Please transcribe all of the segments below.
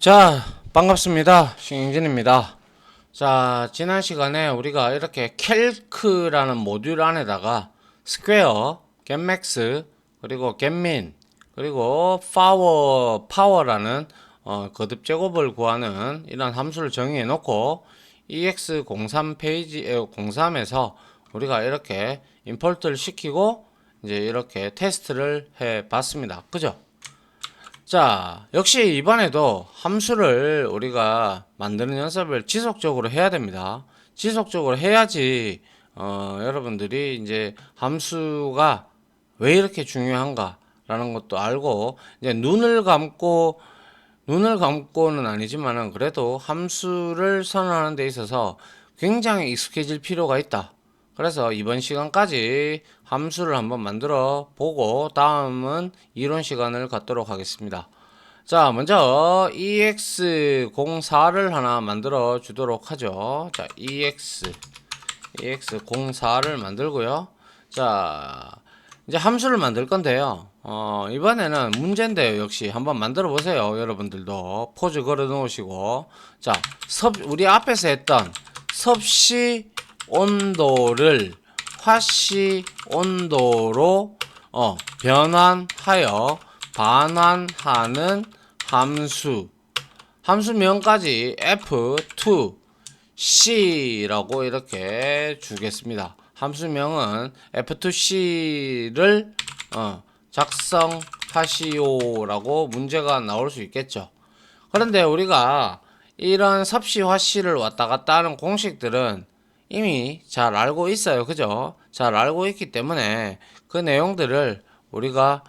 자, 반갑습니다. 신영진입니다. 자, 지난 시간에 우리가 이렇게 캘크라는 모듈 안에다가 스퀘어, 겟맥스, 그리고 겟민, 그리고 파워라는 거듭 제곱을 구하는 이런 함수를 정의해 놓고 EX03 페이지 03에서 우리가 이렇게 임포트를 시키고 이제 이렇게 테스트를 해 봤습니다. 그죠? 자, 역시 이번에도 함수를 우리가 만드는 연습을 지속적으로 해야 됩니다. 지속적으로 해야지 여러분들이 이제 함수가 왜 이렇게 중요한가라는 것도 알고 이제 눈을 감고는 아니지만은 그래도 함수를 선언하는 데 있어서 굉장히 익숙해질 필요가 있다. 그래서 이번 시간까지 함수를 한번 만들어 보고 다음은 이론 시간을 갖도록 하겠습니다. 자, 먼저 EX04를 하나 만들어 주도록 하죠. 자, EX04를 만들고요. 자, 이제 함수를 만들 건데요. 이번에는 문제인데요. 역시 한번 만들어 보세요. 여러분들도 포즈 걸어 놓으시고. 자, 우리 앞에서 했던 섭씨 온도를 화씨 온도로 변환하여 반환하는 함수명까지 F2C라고 이렇게 주겠습니다. 함수명은 F2C를 작성하시오라고 문제가 나올 수 있겠죠. 그런데 우리가 이런 섭씨, 화씨를 왔다 갔다 하는 공식들은 이미 잘 알고 있어요. 그죠? 잘 알고 있기 때문에 그 내용들을 우리가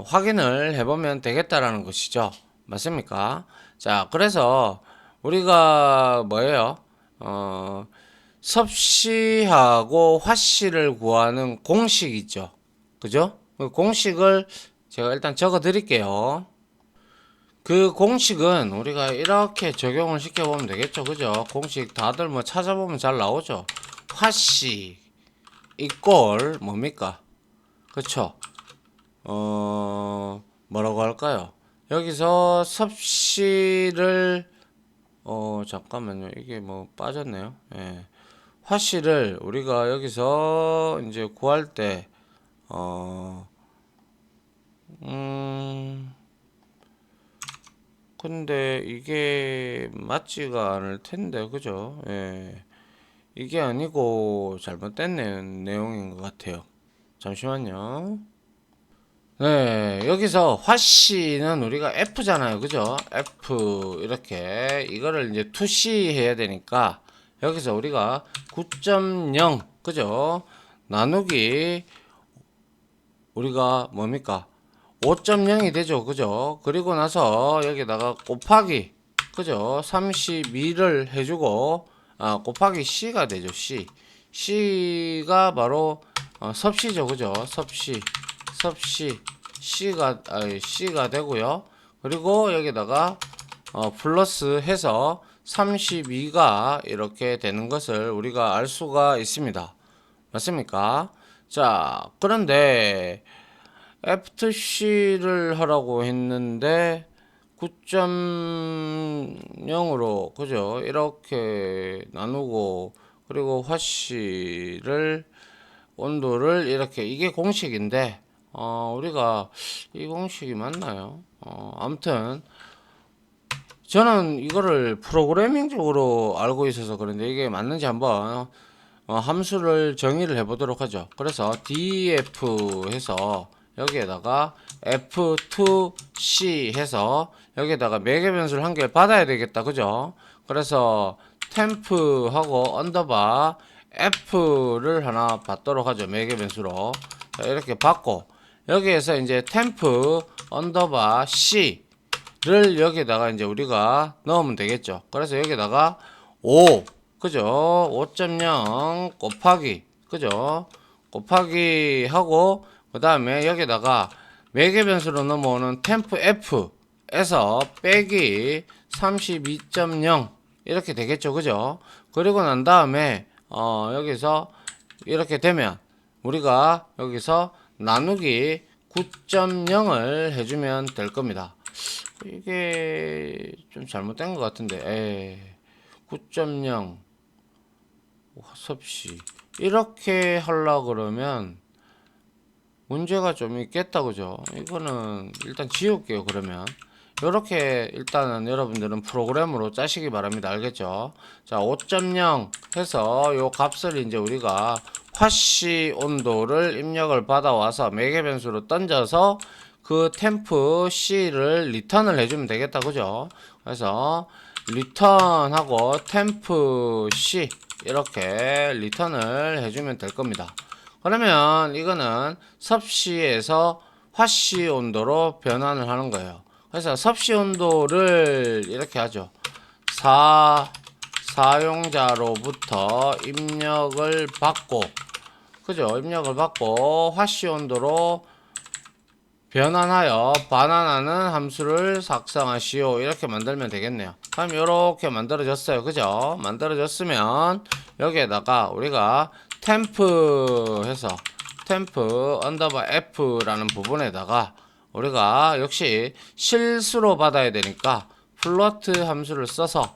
확인을 해보면 되겠다라는 것이죠. 맞습니까? 자, 그래서 우리가 뭐예요? 섭씨하고 화씨를 구하는 공식 있죠. 그죠? 그 공식을 제가 일단 적어 드릴게요. 그 공식은 우리가 이렇게 적용을 시켜보면 되겠죠. 그죠? 공식 다들 뭐 찾아보면 잘 나오죠. 화씨 이꼴 뭡니까? 그쵸? 뭐라고 할까요? 여기서 섭씨를 잠깐만요. 이게 뭐 빠졌네요. 예. 화씨를 우리가 여기서 이제 구할 때 근데 이게 맞지가 않을 텐데, 그죠? 예. 이게 아니고 잘못된 내용인 것 같아요. 잠시만요. 네, 여기서 화씨는 우리가 F잖아요. 그죠? F, 이렇게. 이거를 이제 2C 해야 되니까, 여기서 우리가 9.0, 그죠? 나누기, 우리가 뭡니까? 5.0이 되죠. 그죠? 그리고 나서 여기다가 곱하기, 그죠? 32를 해주고, 곱하기 C가 되죠. C. C가 바로, 섭씨죠. 그죠? 섭씨. C가 되고요. 그리고 여기다가, 플러스 해서 32가 이렇게 되는 것을 우리가 알 수가 있습니다. 맞습니까? 자, 그런데, F2C를 하라고 했는데 9.0으로 그죠? 이렇게 나누고 그리고 화씨를 온도를 이렇게 이게 공식인데 우리가 이 공식이 맞나요? 아무튼 저는 이거를 프로그래밍적으로 알고 있어서 그런데 이게 맞는지 한번 함수를 정의를 해보도록 하죠. 그래서 df 해서 여기에다가 f2c 해서 여기에다가 매개 변수를 한 개 받아야 되겠다. 그죠? 그래서 템프하고 언더바 f를 하나 받도록 하죠. 매개 변수로. 자, 이렇게 받고 여기에서 이제 템프 언더바 c를 여기에다가 이제 우리가 넣으면 되겠죠. 그래서 여기에다가 5 그죠? 5.0 곱하기 그죠? 곱하기 하고 그 다음에 여기다가 매개 변수로 넘어오는 템프 F에서 빼기 32.0 이렇게 되겠죠. 그죠? 그리고 난 다음에 여기서 이렇게 되면 우리가 여기서 나누기 9.0을 해주면 될 겁니다. 이게 좀 잘못된 것 같은데. 9.0 섭씨 이렇게 하려 그러면 문제가 좀 있겠다, 그죠? 이거는 일단 지울게요. 그러면 이렇게 일단은 여러분들은 프로그램으로 짜시기 바랍니다. 알겠죠? 자, 5.0 해서 요 값을 이제 우리가 화씨 온도를 입력을 받아와서 매개 변수로 던져서 그 템프 C를 리턴을 해주면 되겠다, 그죠? 그래서 리턴하고 템프 C 이렇게 리턴을 해주면 될 겁니다. 그러면 이거는 섭씨에서 화씨 온도로 변환을 하는 거예요. 그래서 섭씨 온도를 이렇게 하죠. 사용자로부터 입력을 받고, 그죠? 입력을 받고 화씨 온도로 변환하여 반환하는 함수를 작성하시오. 이렇게 만들면 되겠네요. 그럼 이렇게 만들어졌어요. 그죠? 만들어졌으면 여기에다가 우리가 템프 해서 템프 언더바 F라는 부분에다가 우리가 역시 실수로 받아야 되니까 플로트 함수를 써서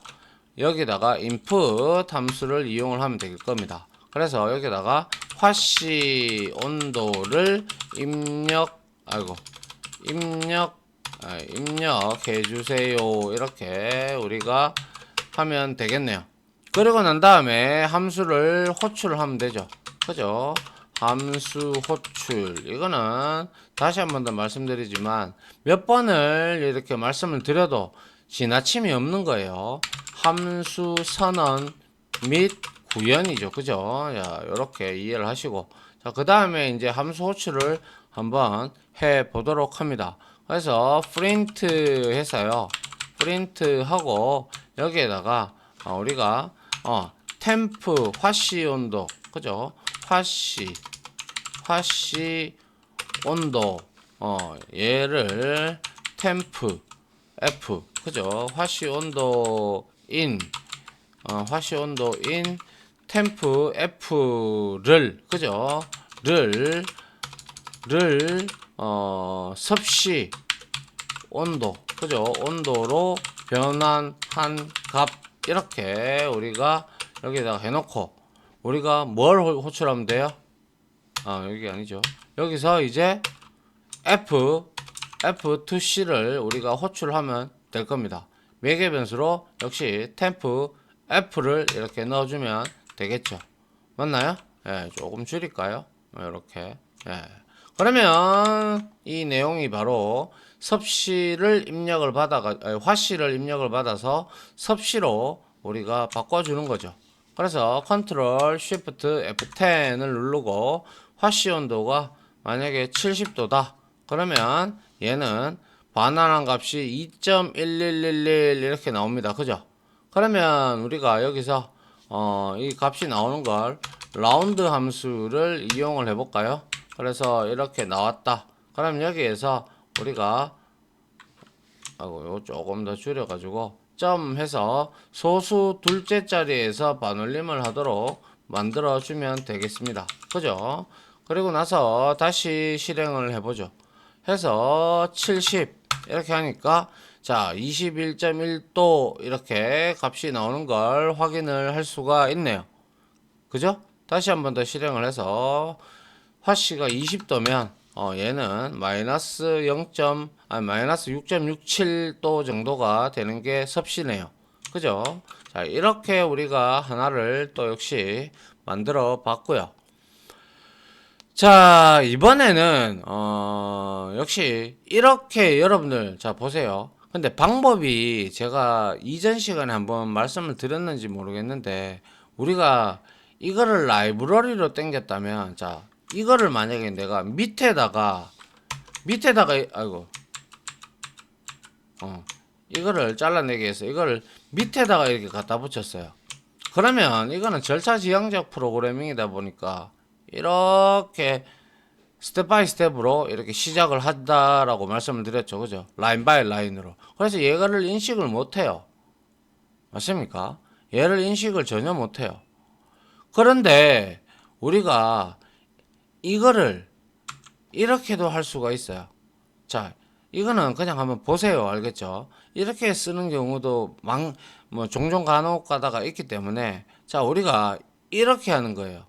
여기다가 input 함수를 이용을 하면 될 겁니다. 그래서 여기다가 화씨 온도를 입력해 주세요. 이렇게 우리가 하면 되겠네요. 그리고 난 다음에 함수를 호출을 하면 되죠. 그죠? 함수 호출. 이거는 다시 한 번 더 말씀드리지만 몇 번을 이렇게 말씀을 드려도 지나침이 없는 거예요. 함수 선언 및 구현이죠. 그죠? 자, 요렇게 이해를 하시고. 자, 그 다음에 이제 함수 호출을 한번 해 보도록 합니다. 그래서 print 해서요. print 하고 여기에다가 우리가 템프 화씨 온도, 그죠? 화씨 온도, 얘를 템프 F, 그죠? 화씨 온도 인 템프 F를, 그죠? 섭씨 온도, 그죠? 온도로 변환한 값, 이렇게 우리가 여기다가 해놓고 우리가 뭘 호출하면 돼요? 여기 아니죠. 여기서 이제 F2C를 우리가 호출하면 될 겁니다. 매개 변수로 역시 템프 F를 이렇게 넣어주면 되겠죠. 맞나요? 예, 조금 줄일까요? 이렇게. 예. 그러면 이 내용이 바로 섭씨를 입력을 화씨를 입력을 받아서 섭씨로 우리가 바꿔주는 거죠. 그래서 컨트롤 쉬프트 F10을 누르고 화씨 온도가 만약에 70도다. 그러면 얘는 반환한 값이 2.1111 이렇게 나옵니다. 그죠? 그러면 우리가 여기서 이 값이 나오는 걸 라운드 함수를 이용을 해볼까요? 그래서 이렇게 나왔다. 그럼 여기에서 우리가 요 조금 더 줄여가지고 점 해서 소수 둘째 자리에서 반올림을 하도록 만들어주면 되겠습니다. 그죠? 그리고 나서 다시 실행을 해보죠. 해서 70 이렇게 하니까 자 21.1도 이렇게 값이 나오는 걸 확인을 할 수가 있네요. 그죠? 다시 한 번 더 실행을 해서 화씨가 20도면 얘는 마이너스 6.67도 정도가 되는 게 섭씨네요. 그죠? 자, 이렇게 우리가 하나를 또 역시 만들어 봤고요. 자, 이번에는 역시 이렇게 여러분들 자 보세요. 근데 방법이 제가 이전 시간에 한번 말씀을 드렸는지 모르겠는데 우리가 이거를 라이브러리로 땡겼다면 자 이거를 만약에 내가 밑에다가 이거를 잘라내기 위해서 이거를 밑에다가 이렇게 갖다 붙였어요. 그러면 이거는 절차지향적 프로그래밍이다 보니까 이렇게 스텝 바이 스텝으로 이렇게 시작을 한다라고 말씀을 드렸죠. 그죠? 라인 바이 라인으로. 그래서 얘를 인식을 못해요. 맞습니까? 얘를 인식을 전혀 못해요. 그런데 우리가 이거를 이렇게도 할 수가 있어요. 자, 이거는 그냥 한번 보세요. 알겠죠? 이렇게 쓰는 경우도 종종 간혹 가다가 있기 때문에, 자, 우리가 이렇게 하는 거예요.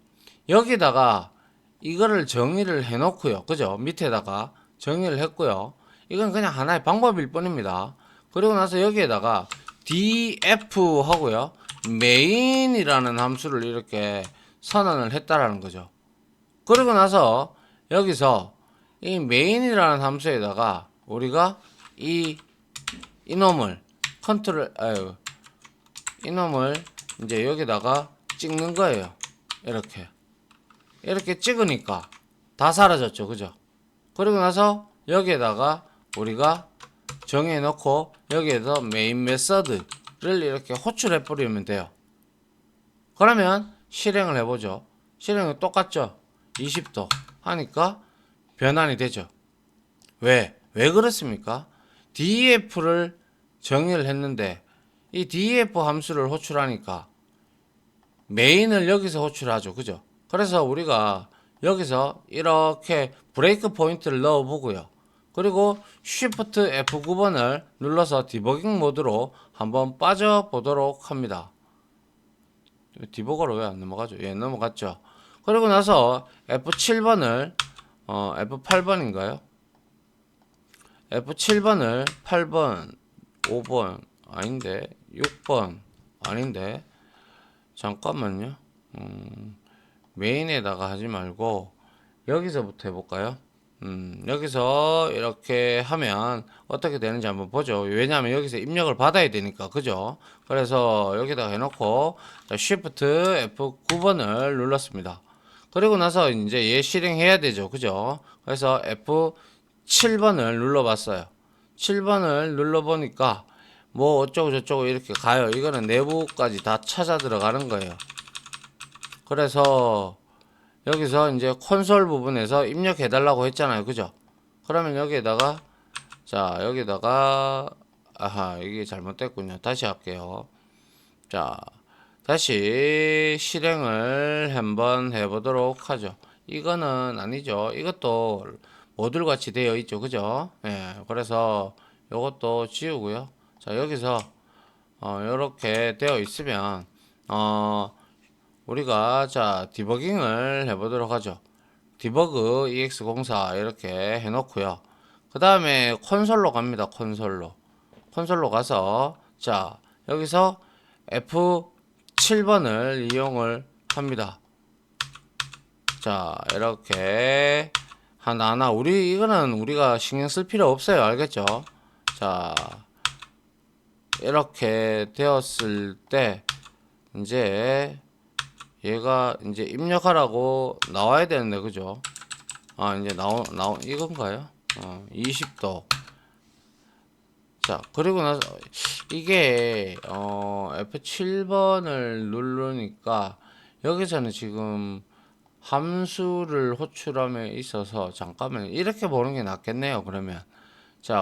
여기다가 이거를 정의를 해 놓고요. 그죠? 밑에다가 정의를 했고요. 이건 그냥 하나의 방법일 뿐입니다. 그리고 나서 여기에다가 df 하고요. main이라는 함수를 이렇게 선언을 했다라는 거죠. 그리고 나서 여기서 이 main이라는 함수에다가 우리가 이놈을 이놈을 이제 여기다가 찍는 거예요. 이렇게 찍으니까 다 사라졌죠. 그죠? 그리고 나서 여기에다가 우리가 정해 놓고 여기에서 메인 메서드를 이렇게 호출해 버리면 돼요. 그러면 실행을 해보죠. 실행은 똑같죠. 20도 하니까 변환이 되죠. 왜 그렇습니까? def를 정의를 했는데 이 def 함수를 호출하니까 메인을 여기서 호출하죠. 그죠? 그래서 우리가 여기서 이렇게 브레이크 포인트를 넣어 보고요. 그리고 Shift F9번을 눌러서 디버깅 모드로 한번 빠져 보도록 합니다. 디버거로 왜 안 넘어가죠? 예, 넘어갔죠. 그리고 나서 F7번을 F8번인가요? F7번을 8번, 5번 아닌데 6번 아닌데 잠깐만요. 메인에다가 하지 말고 여기서부터 해볼까요? 여기서 이렇게 하면 어떻게 되는지 한번 보죠. 왜냐하면 여기서 입력을 받아야 되니까, 그죠? 그래서 여기다가 해놓고 Shift F9번을 눌렀습니다. 그리고 나서 이제 얘 실행해야 되죠, 그죠? 그래서 F7번을 눌러봤어요. 7번을 눌러보니까 뭐 어쩌고 저쩌고 이렇게 가요. 이거는 내부까지 다 찾아 들어가는 거예요. 그래서 여기서 이제 콘솔 부분에서 입력해 달라고 했잖아요. 그죠? 그러면 여기에다가 아하, 이게 잘못됐군요. 다시 할게요. 자, 다시 실행을 한번 해보도록 하죠. 이거는 아니죠. 이것도 모듈 같이 되어 있죠. 그죠? 예, 그래서 이것도 지우고요. 자, 여기서 이렇게 되어 있으면 우리가 디버깅을 해보도록 하죠. 디버그 EX04 이렇게 해놓고요. 그 다음에 콘솔로 갑니다. 콘솔로 가서 여기서 F7번을 이용을 합니다. 이렇게 하나하나 이거는 우리가 신경 쓸 필요 없어요. 알겠죠? 이렇게 되었을 때 이제 얘가 이제 입력하라고 나와야 되는데, 그죠? 이제 이건가요? 20도. 그리고 나서 이게 F7번을 누르니까 여기서는 지금 함수를 호출함에 있어서 잠깐만 이렇게 보는 게 낫겠네요. 그러면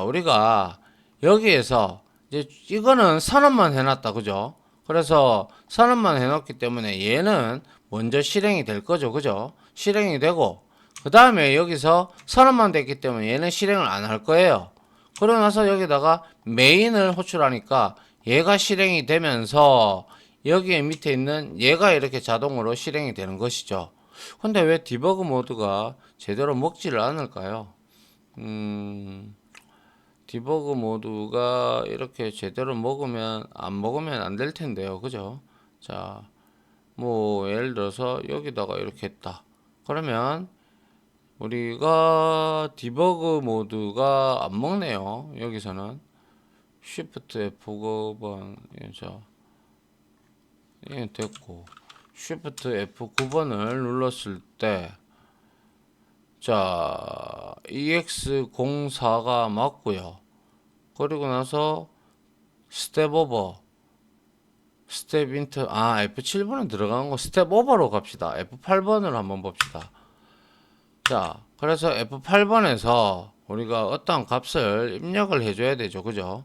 우리가 여기에서 이제 이거는 선언만 해놨다, 그죠? 그래서 선언만 해놓기 때문에 얘는 먼저 실행이 될 거죠, 그죠? 실행이 되고 그 다음에 여기서 선언만 됐기 때문에 얘는 실행을 안 할 거예요. 그러고 나서 여기다가 메인을 호출하니까 얘가 실행이 되면서 여기에 밑에 있는 얘가 이렇게 자동으로 실행이 되는 것이죠. 근데 왜 디버그 모드가 제대로 먹지를 않을까요? 디버그 모드가 이렇게 제대로 안 먹으면 안 될 텐데요. 그죠? 뭐 예를 들어서 여기다가 이렇게 했다. 그러면 우리가 디버그 모드가 안 먹네요. 여기서는 Shift F9번 됐고 Shift F9번을 눌렀을 때 EX04가 맞고요. 그리고 나서 스텝 오버, 스텝 인트, F7번은 들어간 거 스텝 오버로 갑시다. F8번으로 한번 봅시다. 그래서 F8번에서 우리가 어떤 값을 입력을 해줘야 되죠. 그죠?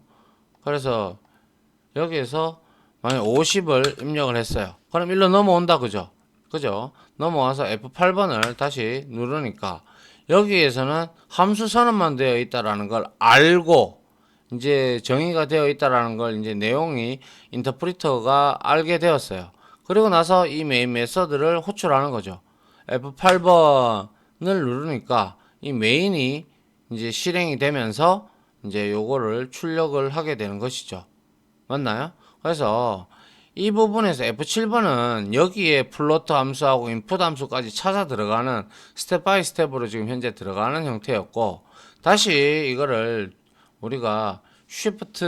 그래서 여기에서 만약 50을 입력을 했어요. 그럼 일로 넘어온다. 그죠? 넘어와서 F8번을 다시 누르니까 여기에서는 함수 선언만 되어 있다라는 걸 알고 이제 정의가 되어 있다라는 걸 이제 내용이 인터프리터가 알게 되었어요. 그리고 나서 이 메인 메서드를 호출하는 거죠. F8번을 누르니까 이 메인이 이제 실행이 되면서 이제 요거를 출력을 하게 되는 것이죠. 맞나요? 그래서 이 부분에서 F7번은 여기에 플로트 함수하고 인풋 함수까지 찾아 들어가는 스텝 바이 스텝으로 지금 현재 들어가는 형태였고, 다시 이거를 우리가 Shift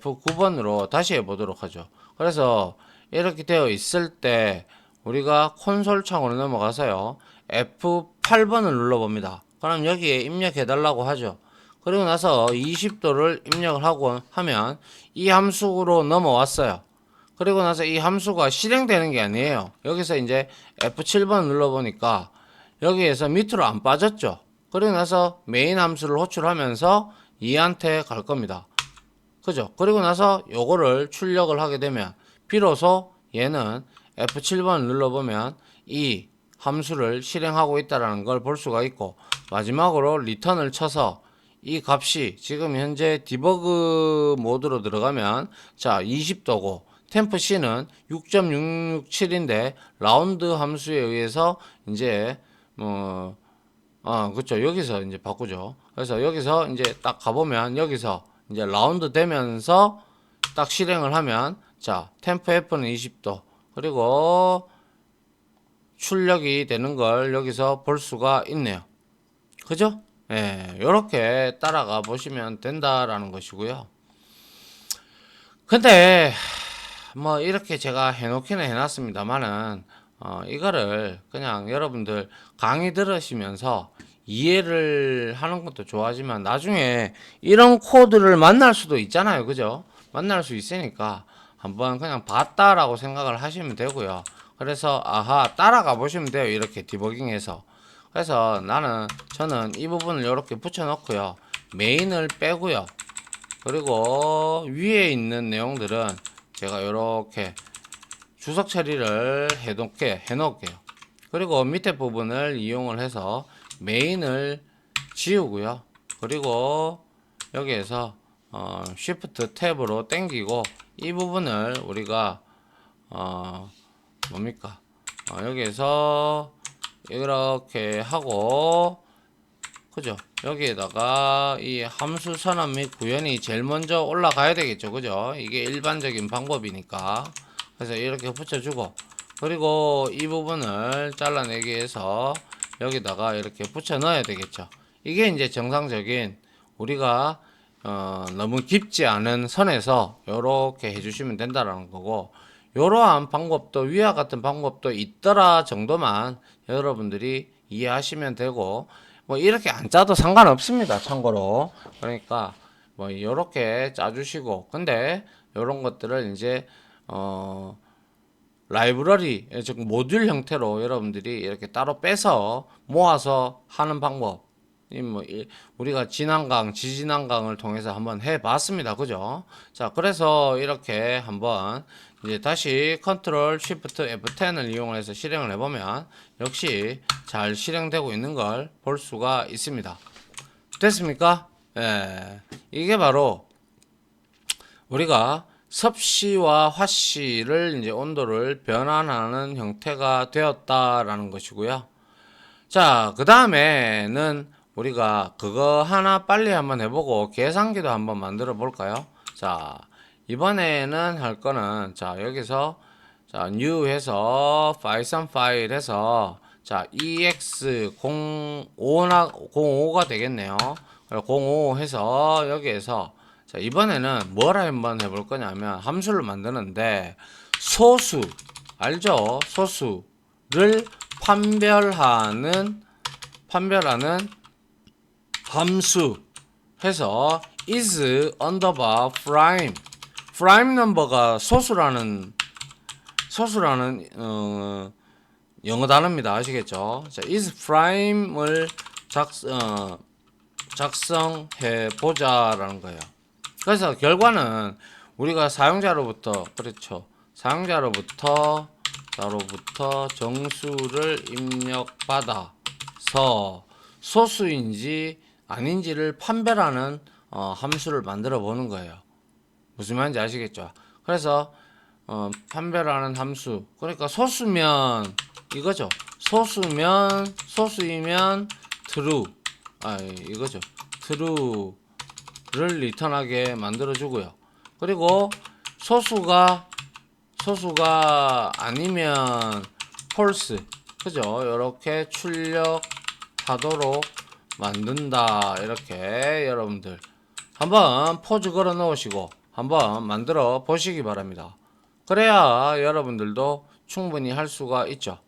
F9번으로 다시 해보도록 하죠. 그래서 이렇게 되어 있을 때 우리가 콘솔 창으로 넘어가서요, F8번을 눌러봅니다. 그럼 여기에 입력해달라고 하죠. 그리고 나서 20도를 입력을 하고 하면 이 함수로 넘어왔어요. 그리고 나서 이 함수가 실행되는 게 아니에요. 여기서 이제 F7번 눌러보니까 여기에서 밑으로 안 빠졌죠. 그리고 나서 메인 함수를 호출하면서 2한테 갈 겁니다. 그죠? 그리고 나서 요거를 출력을 하게 되면 비로소 얘는 F7번 눌러보면 이 함수를 실행하고 있다는 걸 볼 수가 있고, 마지막으로 리턴을 쳐서 이 값이 지금 현재 디버그 모드로 들어가면 자 20도고 템프 C는 6.667인데 라운드 함수에 의해서 이제 그렇죠. 여기서 이제 바꾸죠. 그래서 여기서 이제 딱 가보면 여기서 이제 라운드 되면서 딱 실행을 하면 자 템프 F는 20도 그리고 출력이 되는 걸 여기서 볼 수가 있네요. 그죠? 예, 요렇게 따라가 보시면 된다라는 것이고요. 근데 뭐 이렇게 제가 해놓기는 해놨습니다만은 이거를 그냥 여러분들 강의 들으시면서 이해를 하는 것도 좋아하지만 나중에 이런 코드를 만날 수도 있잖아요. 그죠? 만날 수 있으니까 한번 그냥 봤다라고 생각을 하시면 되고요. 그래서 아하 따라가 보시면 돼요. 이렇게 디버깅해서. 그래서 저는 이 부분을 이렇게 붙여 놓고요. 메인을 빼고요. 그리고 위에 있는 내용들은 제가 이렇게 주석 처리를 해놓을게요. 그리고 밑에 부분을 이용을 해서 메인을 지우고요. 그리고 여기에서 Shift 탭으로 당기고 이 부분을 우리가 뭡니까? 여기에서 이렇게 하고 그죠? 여기에다가 이 함수 선언 및 구현이 제일 먼저 올라가야 되겠죠. 그죠? 이게 일반적인 방법이니까. 그래서 이렇게 붙여주고 그리고 이 부분을 잘라내기 위해서 여기다가 이렇게 붙여 넣어야 되겠죠. 이게 이제 정상적인 우리가 너무 깊지 않은 선에서 이렇게 해주시면 된다라는 거고, 이러한 방법도 위와 같은 방법도 있더라 정도만 여러분들이 이해하시면 되고, 뭐 이렇게 안 짜도 상관없습니다. 참고로. 그러니까 뭐 이렇게 짜주시고, 근데 이런 것들을 이제 라이브러리 즉 모듈 형태로 여러분들이 이렇게 따로 빼서 모아서 하는 방법, 뭐 우리가 지난강 지지난강을 통해서 한번 해봤습니다. 그죠? 자, 그래서 이렇게 한번 이제 다시 컨트롤 쉬프트 F10을 이용해서 실행을 해보면 역시 잘 실행되고 있는 걸 볼 수가 있습니다. 됐습니까? 예, 이게 바로 우리가 섭씨와 화씨를 이제 온도를 변환하는 형태가 되었다라는 것이고요. 자, 그 다음에는 우리가 그거 하나 빨리 한번 해보고 계산기도 한번 만들어 볼까요? 자, 이번에는 할 거는 자 여기서 자 new 해서 파이썬 파일 해서 자 ex05가 되겠네요. 05 해서 여기에서 자 이번에는 뭘 한번 해볼 거냐면 함수를 만드는데 소수 알죠? 소수를 판별하는 함수 해서 is underbar prime number가 소수라는 영어 단어입니다. 아시겠죠? 자, is prime을 작성해 보자라는 거예요. 그래서 결과는 우리가 사용자로부터 그렇죠. 사용자로부터 정수를 입력받아서 소수인지 아닌지를 판별하는 함수를 만들어 보는 거예요. 무슨 말인지 아시겠죠? 그래서 판별하는 함수, 그러니까 소수면 이거죠. 소수이면 true, 이거죠. true를 리턴하게 만들어 주고요. 그리고 소수가 아니면 false, 그죠? 이렇게 출력하도록 만든다. 이렇게 여러분들 한번 포즈 걸어 놓으시고 한번 만들어 보시기 바랍니다. 그래야 여러분들도 충분히 할 수가 있죠.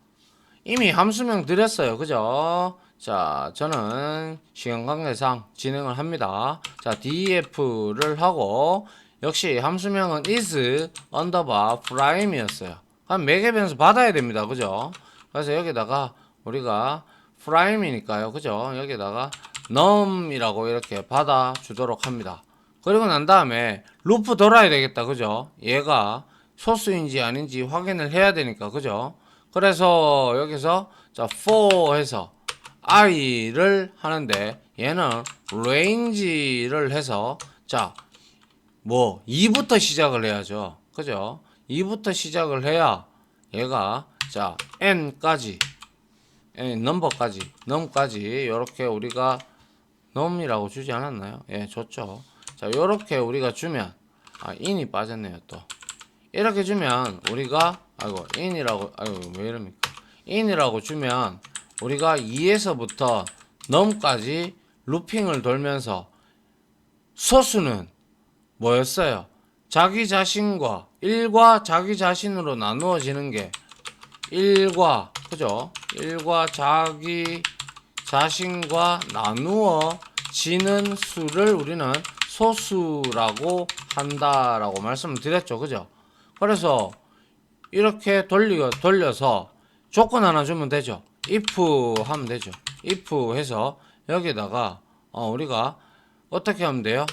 이미 함수명 드렸어요. 그죠? 자, 저는 시간 관계상 진행을 합니다. 자, def를 하고 역시 함수명은 is underbar prime이었어요. 그럼 매개 변수 받아야 됩니다. 그죠? 그래서 여기다가 우리가 prime이니까요. 그죠? 여기다가 num이라고 이렇게 받아 주도록 합니다. 그리고 난 다음에 루프 돌아야 되겠다. 그죠? 얘가 소수인지 아닌지 확인을 해야 되니까. 그죠? 그래서 여기서 자 for 해서 i를 하는데 얘는 range를 해서 자 뭐 2부터 시작을 해야죠. 그죠? 2부터 시작을 해야 얘가 자 n까지 넘까지 이렇게 우리가 넘이라고 주지 않았나요? 예, 줬죠. 자, 요렇게 우리가 주면 in이 빠졌네요. 또 이렇게 주면 우리가 in이라고 왜 이럽니까? in이라고 주면 우리가 2에서부터 넘까지 루핑을 돌면서 소수는 뭐였어요? 자기 자신과 1과 자기 자신으로 나누어지는 게 1과 그죠? 1과 자기 자신과 나누어지는 수를 우리는 소수라고 한다라고 말씀을 드렸죠. 그죠? 그래서 이렇게 돌려서 조건 하나 주면 되죠. if 하면 되죠. if 해서 여기다가 우리가 어떻게 하면 돼요?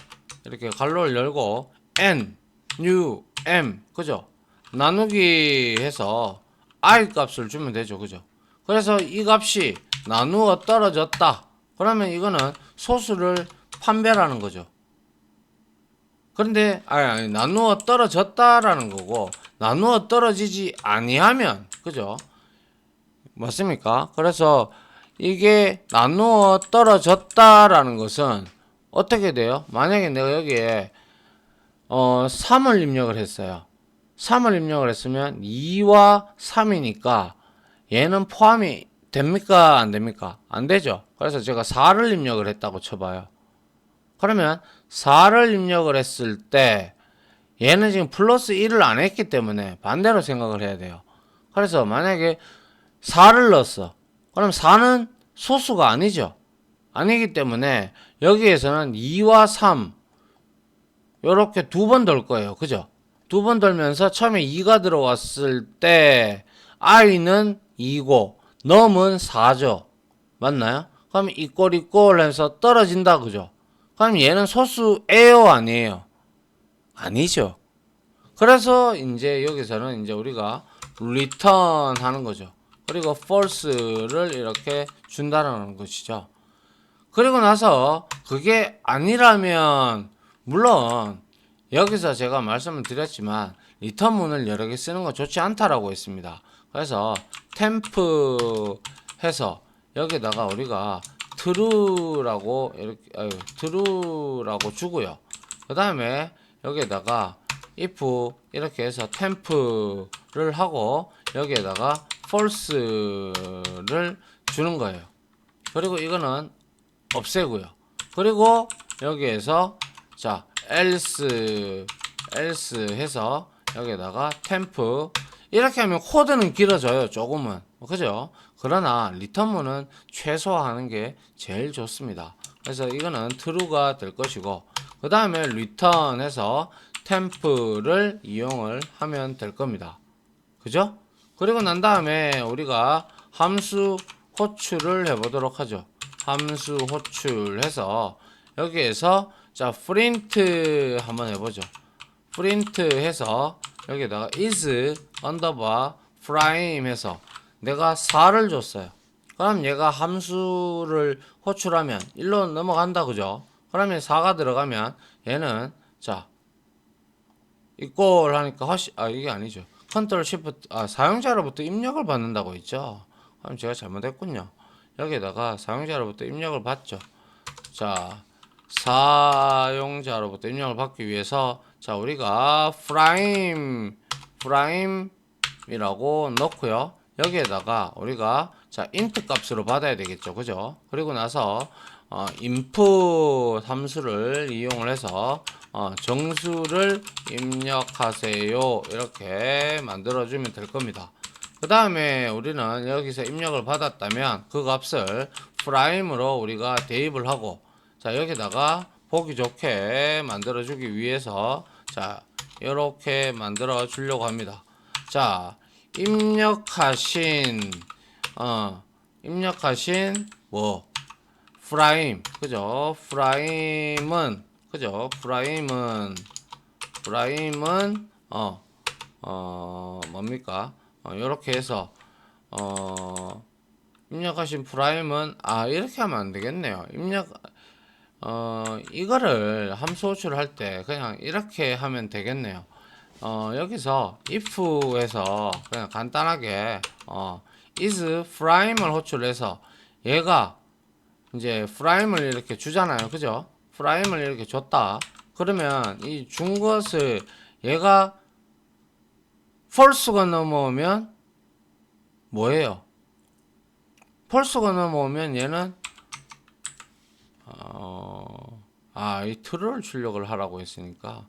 이렇게 괄호를 열고 n, u, m 그죠? 나누기 해서 i 값을 주면 되죠. 그죠? 그래서 이 값이 나누어 떨어졌다. 그러면 이거는 소수를 판별하는 거죠. 그런데 나누어 떨어졌다라는 거고 나누어 떨어지지 아니하면 그죠? 맞습니까? 그래서 이게 나누어 떨어졌다라는 것은 어떻게 돼요? 만약에 내가 여기에 3을 입력을 했어요. 3을 입력을 했으면 2와 3이니까 얘는 포함이 됩니까? 안 됩니까? 안 되죠. 그래서 제가 4를 입력을 했다고 쳐봐요. 그러면 4를 입력을 했을 때 얘는 지금 플러스 1을 안 했기 때문에 반대로 생각을 해야 돼요. 그래서 만약에 4를 넣었어. 그럼 4는 소수가 아니죠. 아니기 때문에 여기에서는 2와 3 요렇게 두 번 돌 거예요. 그죠? 두 번 돌면서 처음에 2가 들어왔을 때 i는 2고 num은 4죠. 맞나요? 그럼 이꼴 해서 떨어진다. 그죠? 그럼 얘는 소수예요? 아니에요? 아니죠. 그래서 이제 여기서는 이제 우리가 return 하는 거죠. 그리고 false를 이렇게 준다는 것이죠. 그리고 나서 그게 아니라면 물론 여기서 제가 말씀을 드렸지만 리턴문을 여러 개 쓰는 건 좋지 않다라고 했습니다. 그래서 temp 해서 여기다가 우리가 true라고 이렇게 true라고 주고요. 그 다음에 여기에다가 if 이렇게 해서 temp를 하고 여기에다가 false를 주는 거예요. 그리고 이거는 없애고요. 그리고 여기에서 자 else 해서 여기에다가 temp 이렇게 하면 코드는 길어져요. 조금은 그죠? 그러나 리턴문은 최소화하는 게 제일 좋습니다. 그래서 이거는 true가 될 것이고 그 다음에 return 해서 temp를 이용을 하면 될 겁니다. 그죠? 그리고 난 다음에 우리가 함수 호출을 해보도록 하죠. 함수 호출해서 여기에서 자 print 한번 해보죠. print 해서 여기다가 is underbar prime 해서 내가 4를 줬어요. 그럼 얘가 함수를 호출하면 1로 넘어간다 그죠? 그러면 4가 들어가면 얘는 자 이꼴 하니까 이게 아니죠. 컨트롤 시프트 사용자로부터 입력을 받는다고 했죠. 그럼 제가 잘못했군요. 여기에다가 사용자로부터 입력을 받죠. 자 사용자로부터 입력을 받기 위해서 자 우리가 프라임이라고 넣고요. 여기에다가 우리가 자 int 값으로 받아야 되겠죠. 그죠? 그리고 나서 input 함수를 이용을 해서 정수를 입력하세요. 이렇게 만들어주면 될 겁니다. 그 다음에 우리는 여기서 입력을 받았다면 그 값을 프라임으로 우리가 대입을 하고 자 여기다가 보기 좋게 만들어주기 위해서 자 이렇게 만들어 주려고 합니다. 자 입력하신 뭐 프라임 그죠? 프라임은 그죠? 프라임은 뭡니까? 이렇게 해서 입력하신 프라임은 이렇게 하면 안 되겠네요. 이거를 함수 호출을 할 때 그냥 이렇게 하면 되겠네요. 여기서 if에서 그냥 간단하게 is prime을 호출해서 얘가 이제 프라임을 이렇게 주잖아요. 그죠? 프라임을 이렇게 줬다. 그러면 이 준 것을 얘가 false가 넘어오면 뭐예요? false가 넘어오면 얘는 이 true를 출력을 하라고 했으니까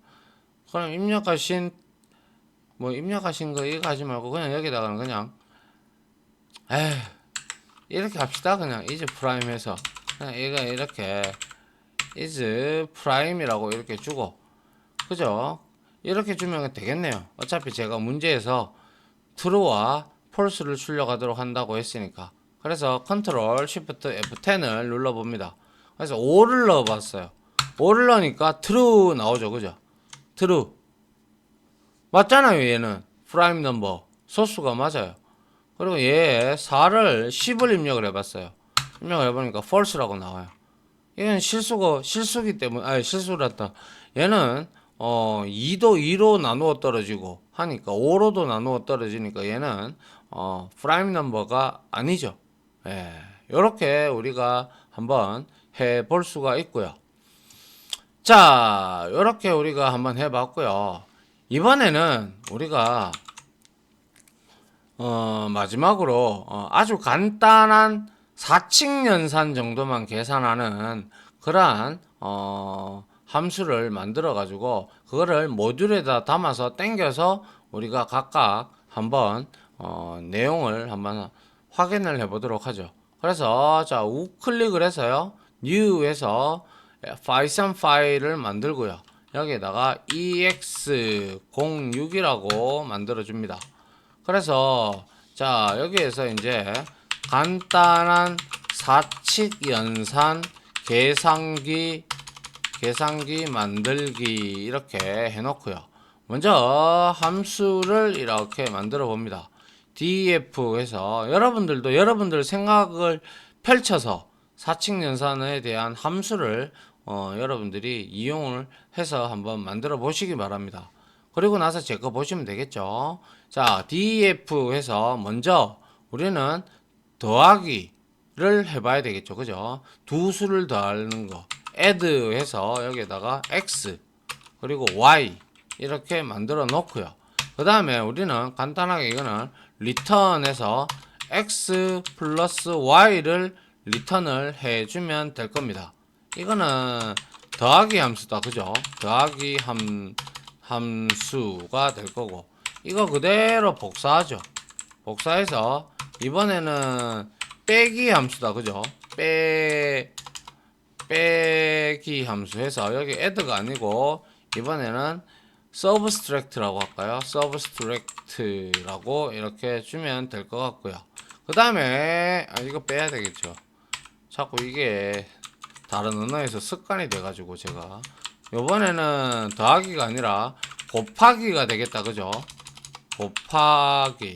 그럼 입력하신 거 이거 하지 말고 그냥 여기다가는 그냥 이렇게 합시다. 그냥 is prime 해서 그냥 얘가 이렇게 is prime이라고 이렇게 주고 그죠? 이렇게 주면 되겠네요. 어차피 제가 문제에서 true와 false를 출력하도록 한다고 했으니까 그래서 컨트롤 shift F10을 눌러봅니다. 그래서 5를 넣어봤어요. 5를 넣으니까 true 나오죠. 그죠? true 맞잖아요. 얘는 prime number 소수가 맞아요. 그리고 얘 4를 10을 입력을 해봤어요. 입력을 해보니까 false라고 나와요. 이건 실수기 때문에 실수랐다. 얘는 2도 2로 나누어 떨어지고 하니까 5로도 나누어 떨어지니까 얘는 프라임 넘버가 아니죠. 이렇게 우리가 한번 해볼 수가 있고요. 자, 이렇게 우리가 한번 해봤고요. 이번에는 우리가 마지막으로 아주 간단한 4칙 연산 정도만 계산하는 그러한 함수를 만들어 가지고 그거를 모듈에다 담아서 땡겨서 우리가 각각 한번 내용을 한번 확인을 해 보도록 하죠. 그래서 자 우클릭을 해서요 new에서 파이썬 파일을 만들고요. 여기에다가 ex06이라고 만들어 줍니다. 그래서 자 여기에서 이제 간단한 4칙 연산 계산기 만들기 이렇게 해놓고요. 먼저 함수를 이렇게 만들어 봅니다. def 해서 여러분들 생각을 펼쳐서 4칙 연산에 대한 함수를 여러분들이 이용을 해서 한번 만들어 보시기 바랍니다. 그리고 나서 제 거 보시면 되겠죠. 자, def 해서 먼저 우리는 더하기를 해봐야 되겠죠. 그죠? 두 수를 더하는 거. add 해서 여기에다가 x 그리고 y 이렇게 만들어 놓고요. 그 다음에 우리는 간단하게 이거는 return해서 x 플러스 y를 리턴을 해주면 될 겁니다. 이거는 더하기 함수다. 그죠? 더하기 함수가 될 거고 이거 그대로 복사하죠. 복사해서 이번에는 빼기 함수다. 그죠? 빼기 함수 해서 여기 add가 아니고 이번에는 subtract라고 할까요? subtract라고 이렇게 주면 될 것 같고요. 그 다음에 이거 빼야 되겠죠. 자꾸 이게 다른 언어에서 습관이 돼가지고 제가 요번에는 더하기가 아니라 곱하기가 되겠다. 그죠? 곱하기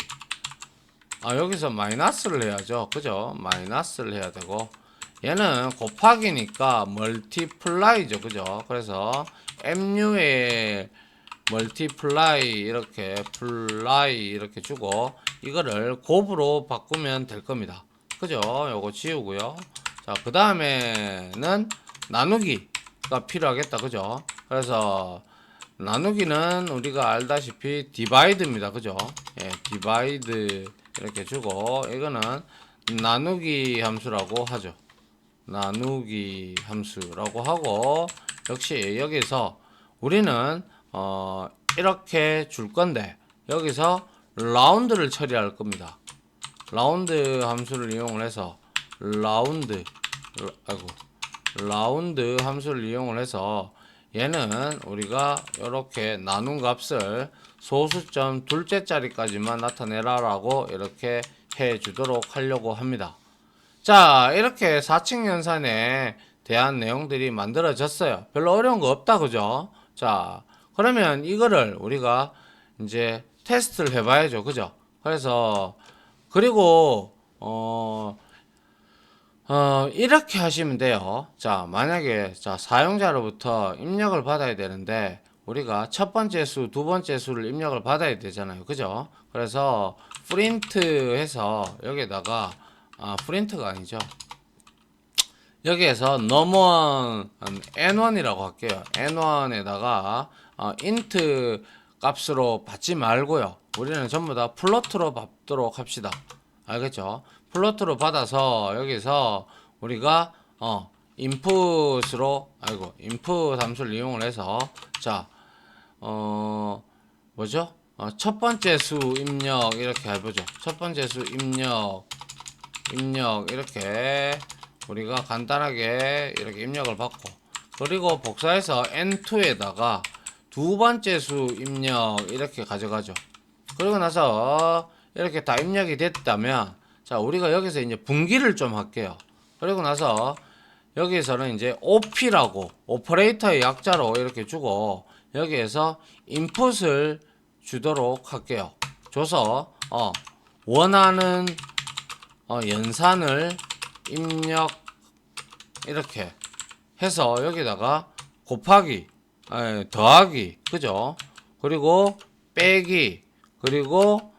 여기서 마이너스를 해야죠. 그죠? 마이너스를 해야 되고, 얘는 곱하기니까 멀티플라이죠. 그죠? 그래서 MU에 멀티플라이 이렇게 플라이 이렇게 주고 이거를 곱으로 바꾸면 될 겁니다. 그죠? 요거 지우고요. 자, 그 다음에는 나누기가 필요하겠다. 그죠? 그래서 나누기는 우리가 알다시피 디바이드입니다. 그죠? 예, 디바이드 이렇게 주고 이거는 나누기 함수라고 하죠. 나누기 함수라고 하고, 역시 여기서 우리는 이렇게 줄 건데 여기서 라운드를 처리할 겁니다. 라운드 함수를 이용을 해서 라운드 함수를 이용을 해서 얘는 우리가 이렇게 나눈 값을 소수점 둘째 자리까지만 나타내라라고 이렇게 해 주도록 하려고 합니다. 자, 이렇게 4층 연산에 대한 내용들이 만들어졌어요. 별로 어려운 거 없다, 그죠? 자, 그러면 이거를 우리가 이제 테스트를 해봐야죠, 그죠? 그래서, 그리고, 이렇게 하시면 돼요. 자, 만약에, 자, 사용자로부터 입력을 받아야 되는데, 우리가 첫 번째 수, 두 번째 수를 입력을 받아야 되잖아요, 그죠? 그래서, 프린트 해서, 여기다가, 프린트가 아니죠. 여기에서 넘원 n1이라고 할게요. n1에다가 int 값으로 받지 말고요. 우리는 전부 다 플로트로 받도록 합시다. 알겠죠? 플로트로 받아서 여기서 우리가 인풋으로 인풋 함수를 이용을 해서 자, 뭐죠? 첫 번째 수 입력 이렇게 해보죠. 첫 번째 수 입력 이렇게 우리가 간단하게 이렇게 입력을 받고, 그리고 복사해서 n2에다가 두 번째 수 입력 이렇게 가져가죠. 그리고 나서 이렇게 다 입력이 됐다면, 자, 우리가 여기서 이제 분기를 좀 할게요. 그리고 나서 여기서는 이제 OP라고 오퍼레이터의 약자로 이렇게 주고, 여기에서 인풋을 주도록 할게요. 줘서 원하는 연산을 입력 이렇게 해서 여기다가 곱하기, 더하기, 그죠? 그리고 빼기, 그리고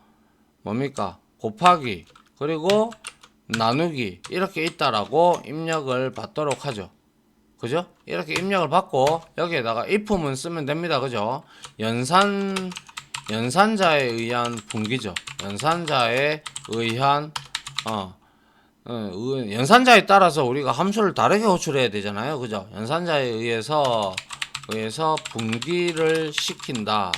뭡니까? 곱하기, 그리고 나누기 이렇게 있다라고 입력을 받도록 하죠. 그죠? 이렇게 입력을 받고 여기에다가 if문 쓰면 됩니다. 그죠? 연산자에 의한 분기죠. 연산자에 의한 연산자에 따라서 우리가 함수를 다르게 호출해야 되잖아요. 그죠? 연산자에 의해서 분기를 시킨다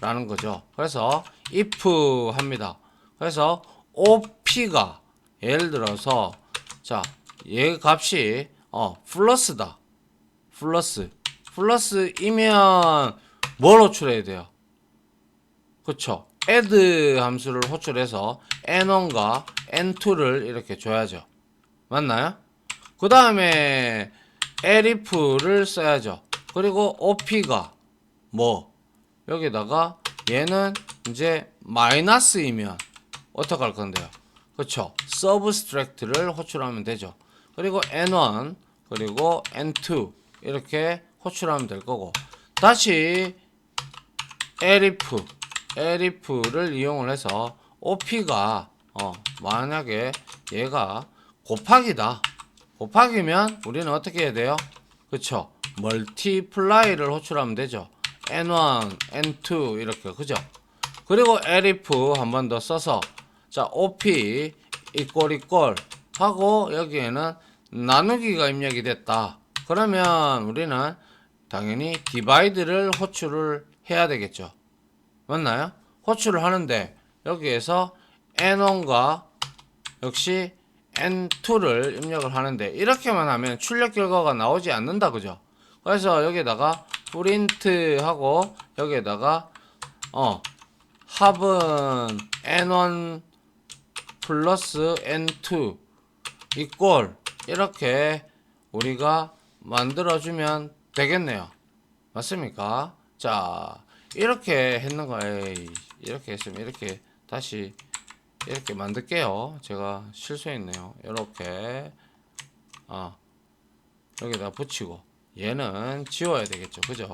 라는 거죠. 그래서 if 합니다. 그래서 OP가 예를 들어서 자, 얘 값이 플러스다. 플러스이면 뭘 호출해야 돼요? 그쵸? add 함수를 호출해서 n1과 n2를 이렇게 줘야죠. 맞나요? 그 다음에 elif를 써야죠. 그리고 op가 뭐 여기다가 얘는 이제 마이너스이면 어떻게 할 건데요? 그쵸? subtract를 호출하면 되죠. 그리고 n1 그리고 n2 이렇게 호출하면 될 거고, 다시 elif를 이용을 해서 OP가 만약에 얘가 곱하기면 우리는 어떻게 해야 돼요? 그쵸? 멀티플라이를 호출하면 되죠. n1, n2 이렇게, 그죠? 그리고 elif 한 번 더 써서 자, OP equal 하고 여기에는 나누기가 입력이 됐다. 그러면 우리는 당연히 divide를 호출을 해야 되겠죠. 맞나요? 호출을 하는데 여기에서 n1과 역시 n2를 입력을 하는데 이렇게만 하면 출력 결과가 나오지 않는다. 그죠? 그래서 여기에다가 프린트 하고 여기에다가 합은 n1 플러스 n2 equal 이렇게 우리가 만들어주면 되겠네요. 맞습니까? 자, 이렇게 했는 거예요. 이렇게 했으면 이렇게 다시 이렇게 만들게요. 제가 실수했네요. 이렇게 여기다 붙이고 얘는 지워야 되겠죠. 그죠?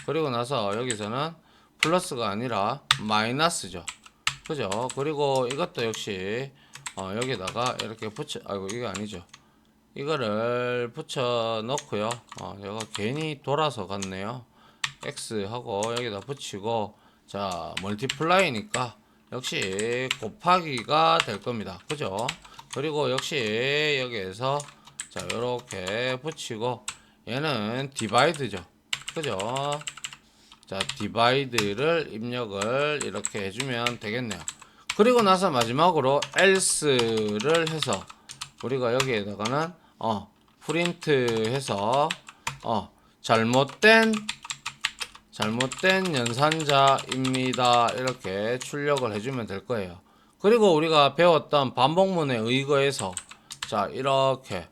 그리고 나서 여기서는 플러스가 아니라 마이너스죠. 그죠? 그리고 이것도 역시 여기다가 이렇게 붙여, 아이고 이게 아니죠. 이거를 붙여 넣고요. 제가 괜히 돌아서 갔네요. X 하고 여기다 붙이고, 자 멀티플라이니까 역시 곱하기가 될 겁니다. 그죠? 그리고 역시 여기에서 자 이렇게 붙이고, 얘는 디바이드죠. 그죠? 자 디바이드를 입력을 이렇게 해주면 되겠네요. 그리고 나서 마지막으로 else를 해서 우리가 여기에다가는 프린트 해서 잘못된 연산자입니다 이렇게 출력을 해주면 될 거예요. 그리고 우리가 배웠던 반복문에 의거해서 자 이렇게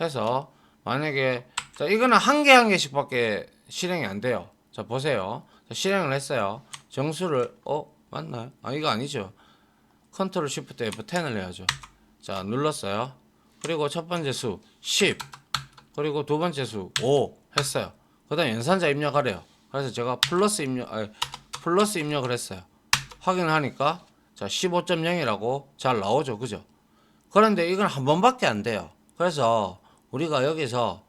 해서 만약에 자 이거는 한 개 한 개씩 밖에 실행이 안 돼요. 자 보세요. 자, 실행을 했어요. 정수를 맞나요? 이거 아니죠. 컨트롤 시프트 F10을 해야죠. 자 눌렀어요. 그리고 첫 번째 수 10, 그리고 두 번째 수 5 했어요. 그 다음 연산자 입력하래요. 그래서 제가 플러스 입력을 했어요. 확인을 하니까 자 15.0이라고 잘 나오죠. 그죠? 그런데 이건 한 번밖에 안 돼요. 그래서 우리가 여기서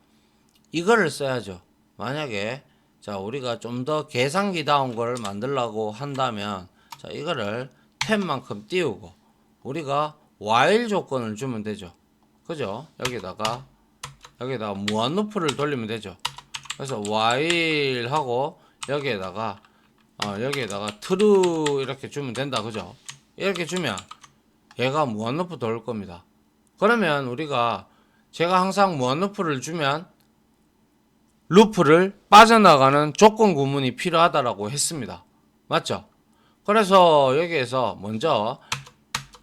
이거를 써야죠. 만약에 자 우리가 좀 더 계산기다운 걸 만들려고 한다면 자 이거를 10만큼 띄우고 우리가 while 조건을 주면 되죠. 그죠? 여기다가 무한 루프를 돌리면 되죠. 그래서 while 하고 여기에다가 true 이렇게 주면 된다. 그죠? 이렇게 주면 얘가 무한 루프 돌 겁니다. 그러면 우리가 제가 항상 무한 루프를 주면 루프를 빠져나가는 조건 구문이 필요하다라고 했습니다. 맞죠? 그래서 여기에서 먼저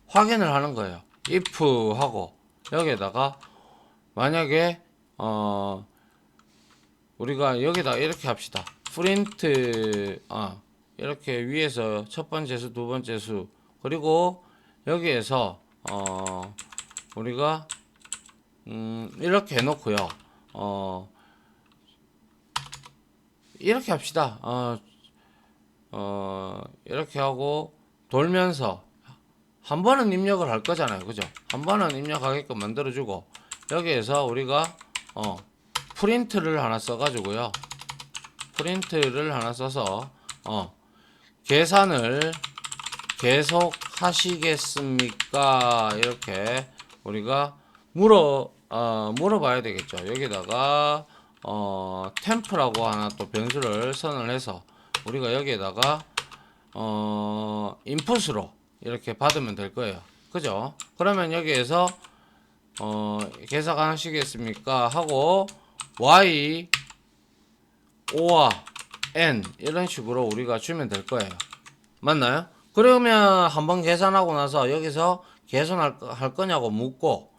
확인을 하는 거예요. if 하고 여기에다가 만약에 우리가 여기다 이렇게 합시다. 프린트 이렇게 위에서 첫 번째 수, 두 번째 수, 그리고 여기에서 우리가 이렇게 해놓고요. 이렇게 합시다. 이렇게 하고 돌면서 한 번은 입력을 할 거잖아요. 그죠? 한 번은 입력하게끔 만들어주고 여기에서 우리가 프린트를 하나 써가지고요. 프린트를 하나 써서 계산을 계속 하시겠습니까? 이렇게 우리가 물어봐야 되겠죠. 여기다가 템프라고 하나 또 변수를 선언해서 우리가 여기에다가 인풋으로 이렇게 받으면 될 거예요. 그죠? 그러면 여기에서 계산하시겠습니까? 하고 y, o와 n 이런 식으로 우리가 주면 될 거예요. 맞나요? 그러면 한번 계산하고 나서 여기서 계산할 거냐고 묻고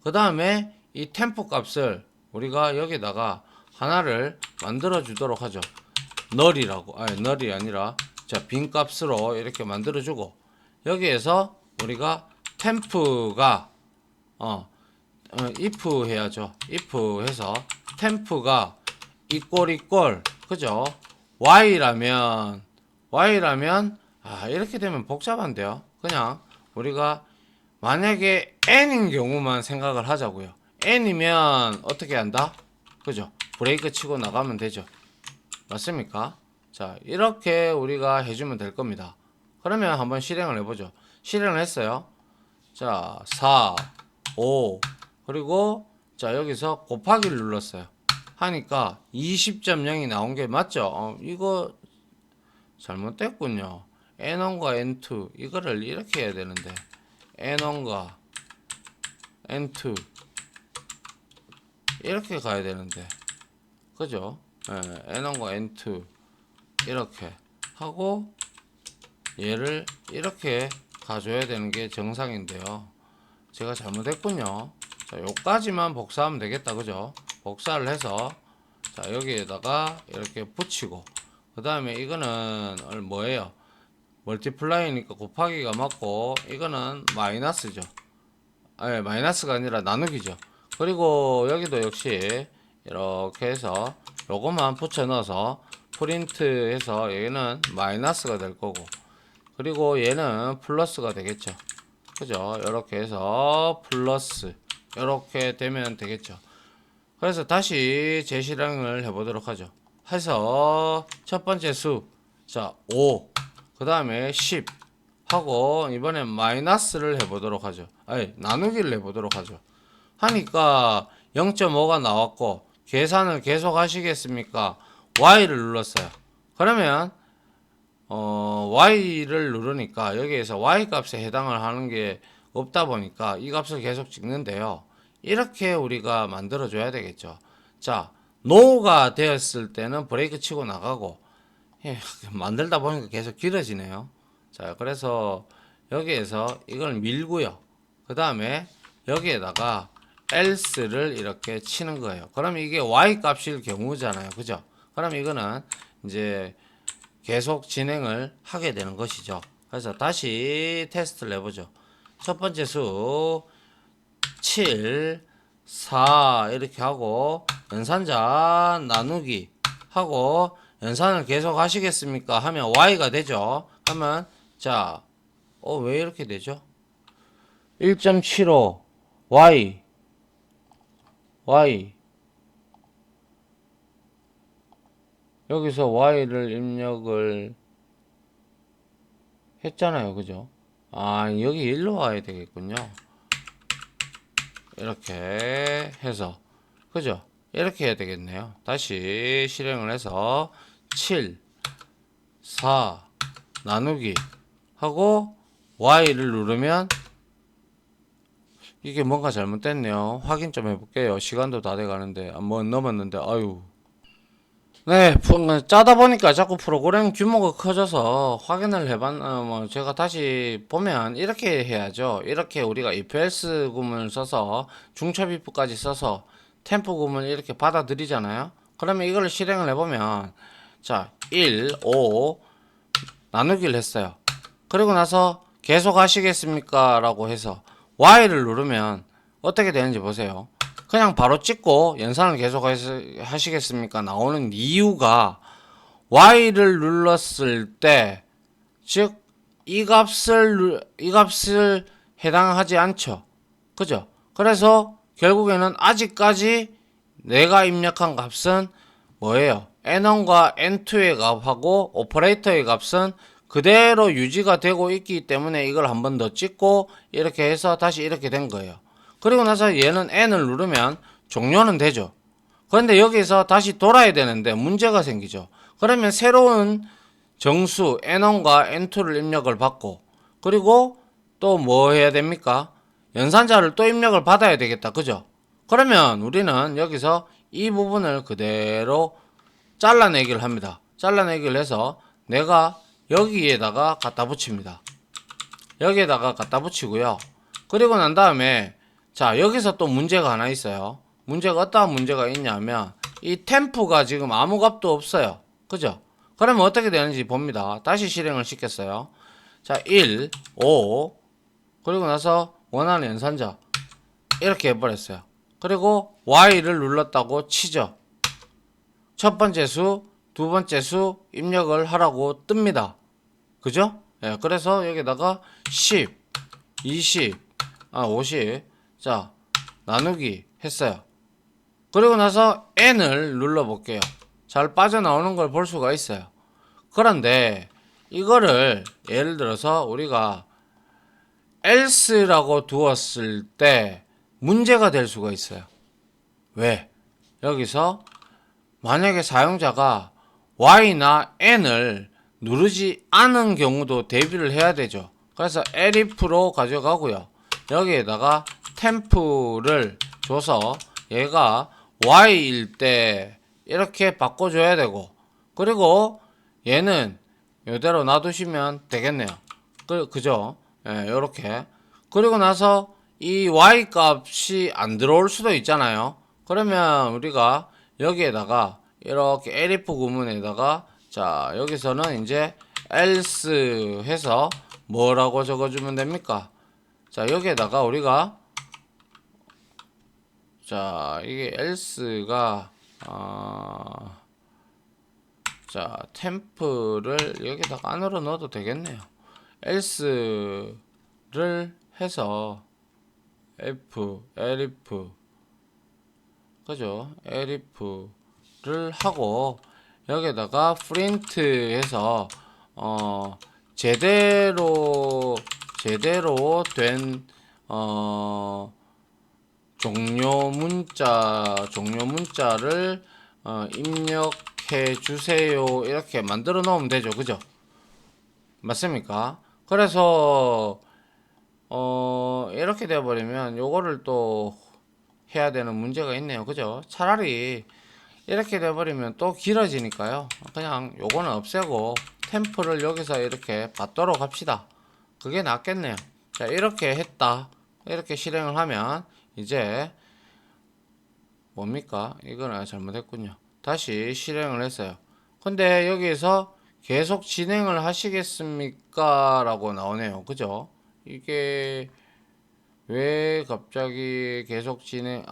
그 다음에 이 템포 값을 우리가 여기다가 하나를 만들어 주도록 하죠. null이라고, null이 아니라 자, 빈 값으로 이렇게 만들어 주고 여기에서 우리가 템프가 if 해야죠. if 해서 템프가 equal 그죠? y라면 이렇게 되면 복잡한데요. 그냥 우리가 만약에 n인 경우만 생각을 하자고요. n이면 어떻게 한다? 그죠? 브레이크 치고 나가면 되죠. 맞습니까? 자, 이렇게 우리가 해주면 될 겁니다. 그러면 한번 실행을 해보죠. 실행을 했어요. 자, 4, 5, 그리고 자, 여기서 곱하기를 눌렀어요. 하니까 20.0이 나온 게 맞죠? 이거 잘못됐군요. N1과 N2 이거를 이렇게 해야 되는데 N1과 N2 이렇게 가야 되는데 그죠? N1과 N2 이렇게 하고 얘를 이렇게 가져야 되는 게 정상인데요. 제가 잘못했군요. 자, 요까지만 복사하면 되겠다. 그죠? 복사를 해서 자, 여기에다가 이렇게 붙이고 그 다음에 이거는 뭐예요? 멀티플라이니까 곱하기가 맞고 이거는 마이너스죠. 아니, 마이너스가 아니라 나누기죠. 그리고 여기도 역시 이렇게 해서 요것만 붙여 넣어서 프린트 해서 얘는 마이너스가 될 거고, 그리고 얘는 플러스가 되겠죠. 그죠? 이렇게 해서 플러스 이렇게 되면 되겠죠. 그래서 다시 재실행을 해보도록 하죠. 해서 첫 번째 수, 자 5, 그 다음에 10 하고 이번엔 마이너스를 해보도록 하죠. 아니, 나누기를 해보도록 하죠. 하니까 0.5가 나왔고, 계산을 계속 하시겠습니까? Y를 눌렀어요. 그러면 Y를 누르니까 여기에서 Y 값에 해당을 하는 게 없다 보니까 이 값을 계속 찍는데요. 이렇게 우리가 만들어 줘야 되겠죠. 자, NO가 되었을 때는 브레이크 치고 나가고, 만들다 보니까 계속 길어지네요. 자, 그래서 여기에서 이걸 밀고요. 그 다음에 여기에다가 else를 이렇게 치는 거예요. 그럼 이게 Y 값일 경우잖아요. 그죠? 그럼 이거는 이제 계속 진행을 하게 되는 것이죠. 그래서 다시 테스트를 해보죠. 첫 번째 수 7, 4 이렇게 하고 연산자 나누기 하고 연산을 계속 하시겠습니까? 하면 Y가 되죠. 하면 자, 왜 이렇게 되죠? 1.75 Y 여기서 Y를 입력을 했잖아요. 그죠? 아, 여기 일로 와야 되겠군요. 이렇게 해서, 그죠? 이렇게 해야 되겠네요. 다시 실행을 해서 7, 4 나누기 하고 Y를 누르면 이게 뭔가 잘못됐네요. 확인 좀 해볼게요. 시간도 다 돼가는데 한번 넘었는데 아유. 네, 짜다 보니까 자꾸 프로그램 규모가 커져서 확인을 뭐 제가 다시 보면 이렇게 해야죠. 이렇게 우리가 if else 구문을 써서 중첩 if까지 써서 템포 구문을 이렇게 받아들이잖아요. 그러면 이걸 실행을 해보면 자 1, 5 나누기를 했어요. 그리고 나서 계속 하시겠습니까? 라고 해서 Y를 누르면 어떻게 되는지 보세요. 그냥 바로 찍고 연산을 계속 하시겠습니까? 나오는 이유가 Y를 눌렀을 때, 즉, 이 값을 해당하지 않죠. 그죠? 그래서 결국에는 아직까지 내가 입력한 값은 뭐예요? N1과 N2의 값하고 오퍼레이터의 값은 그대로 유지가 되고 있기 때문에 이걸 한 번 더 찍고 이렇게 해서 다시 이렇게 된 거예요. 그리고 나서 얘는 N을 누르면 종료는 되죠. 그런데 여기서 다시 돌아야 되는데 문제가 생기죠. 그러면 새로운 정수 N1과 N2를 입력을 받고, 그리고 또 뭐 해야 됩니까? 연산자를 또 입력을 받아야 되겠다. 그죠? 그러면 우리는 여기서 이 부분을 그대로 잘라내기를 합니다. 잘라내기를 해서 내가 여기에다가 갖다 붙입니다. 여기에다가 갖다 붙이고요. 그리고 난 다음에 자, 여기서 또 문제가 하나 있어요. 문제가 어떠한 문제가 있냐면 이 템프가 지금 아무 값도 없어요. 그죠? 그러면 어떻게 되는지 봅니다. 다시 실행을 시켰어요. 자, 1, 5 그리고 나서 원하는 연산자 이렇게 해버렸어요. 그리고 Y를 눌렀다고 치죠. 첫 번째 수, 두 번째 수 입력을 하라고 뜹니다. 그죠? 예, 그래서 여기다가 10, 20, 50 자, 나누기 했어요. 그리고 나서 N을 눌러볼게요. 잘 빠져나오는 걸 볼 수가 있어요. 그런데 이거를 예를 들어서 우리가 else라고 두었을 때 문제가 될 수가 있어요. 왜? 여기서 만약에 사용자가 Y나 N을 누르지 않은 경우도 대비를 해야 되죠. 그래서 elif로 가져가고요. 여기에다가 템프를 줘서 얘가 Y일 때 이렇게 바꿔줘야 되고, 그리고 얘는 이대로 놔두시면 되겠네요. 그죠? 예, 요렇게. 그리고 나서 이 Y 값이 안 들어올 수도 있잖아요. 그러면 우리가 여기에다가 이렇게 elif 구문에다가 자, 여기서는 이제 else 해서 뭐라고 적어주면 됩니까? 자, 여기에다가 우리가 자, 이게 else가 자, 템프를 여기다가 안으로 넣어도 되겠네요. else를 해서 elif 그죠? elif를 하고 여기다가 print 해서 제대로 된 종료 문자를 입력해 주세요. 이렇게 만들어 놓으면 되죠. 그죠? 맞습니까? 그래서 이렇게 되어 버리면 요거를 또 해야 되는 문제가 있네요. 그죠? 차라리 이렇게 되어 버리면 또 길어지니까요. 그냥 요거는 없애고 템플을 여기서 이렇게 받도록 합시다. 그게 낫겠네요. 자, 이렇게 했다. 이렇게 실행을 하면 이제 뭡니까? 이거는 잘못했군요. 다시 실행을 했어요. 근데 여기서 계속 진행을 하시겠습니까? 라고 나오네요. 그죠? 이게 왜 갑자기 계속 진행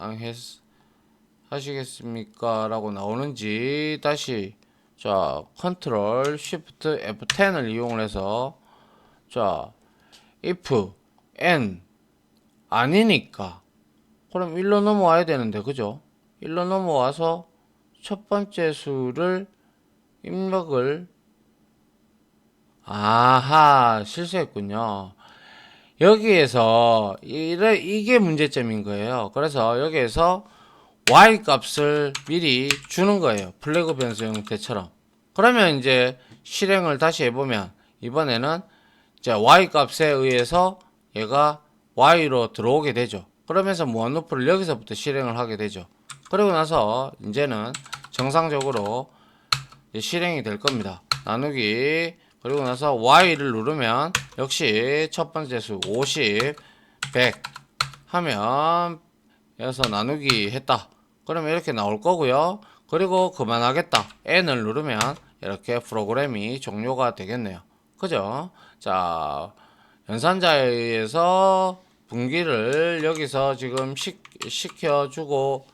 하시겠습니까? 라고 나오는지 다시 자, 컨트롤 쉬프트 F10을 이용을 해서 자, if n 아니니까 그럼 1로 넘어와야 되는데 그죠? 1로 넘어와서 첫 번째 수를 입력을 아하 실수했군요. 여기에서 이게 문제점인 거예요. 그래서 여기에서 y 값을 미리 주는 거예요. 플래그 변수 형태처럼. 그러면 이제 실행을 다시 해보면 이번에는 이제 y 값에 의해서 얘가 y로 들어오게 되죠. 그러면서 무한루프를 여기서부터 실행을 하게 되죠. 그리고 나서 이제는 정상적으로 실행이 될 겁니다. 나누기 그리고 나서 Y를 누르면 역시 첫 번째 수 50, 100 하면 여기서 나누기 했다. 그러면 이렇게 나올 거고요. 그리고 그만하겠다. N을 누르면 이렇게 프로그램이 종료가 되겠네요. 그죠? 자, 연산자에 의해서 분기를 여기서 지금 시켜주고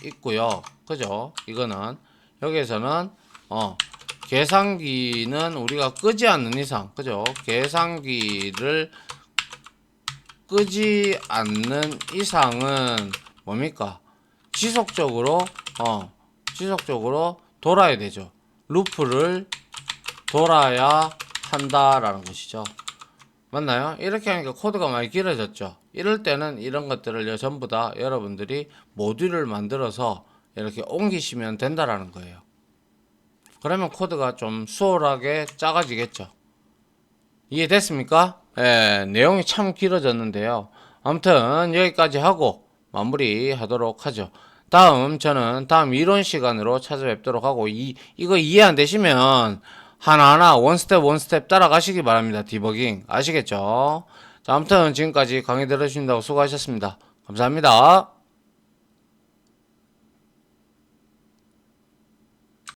있고요. 그죠? 이거는 여기에서는 계산기는 우리가 끄지 않는 이상, 그죠? 계산기를 끄지 않는 이상은 뭡니까? 지속적으로 돌아야 되죠. 루프를 돌아야 한다라는 것이죠. 맞나요? 이렇게 하니까 코드가 많이 길어졌죠. 이럴 때는 이런 것들을 전부 다 여러분들이 모듈을 만들어서 이렇게 옮기시면 된다라는 거예요. 그러면 코드가 좀 수월하게 작아지겠죠. 이해됐습니까? 예, 내용이 참 길어졌는데요. 아무튼 여기까지 하고 마무리 하도록 하죠. 저는 다음 이론 시간으로 찾아뵙도록 하고 이거 이해 안 되시면 하나하나 원스텝 따라가시기 바랍니다. 디버깅 아시겠죠? 자, 아무튼 지금까지 강의 들어주신다고 수고하셨습니다. 감사합니다.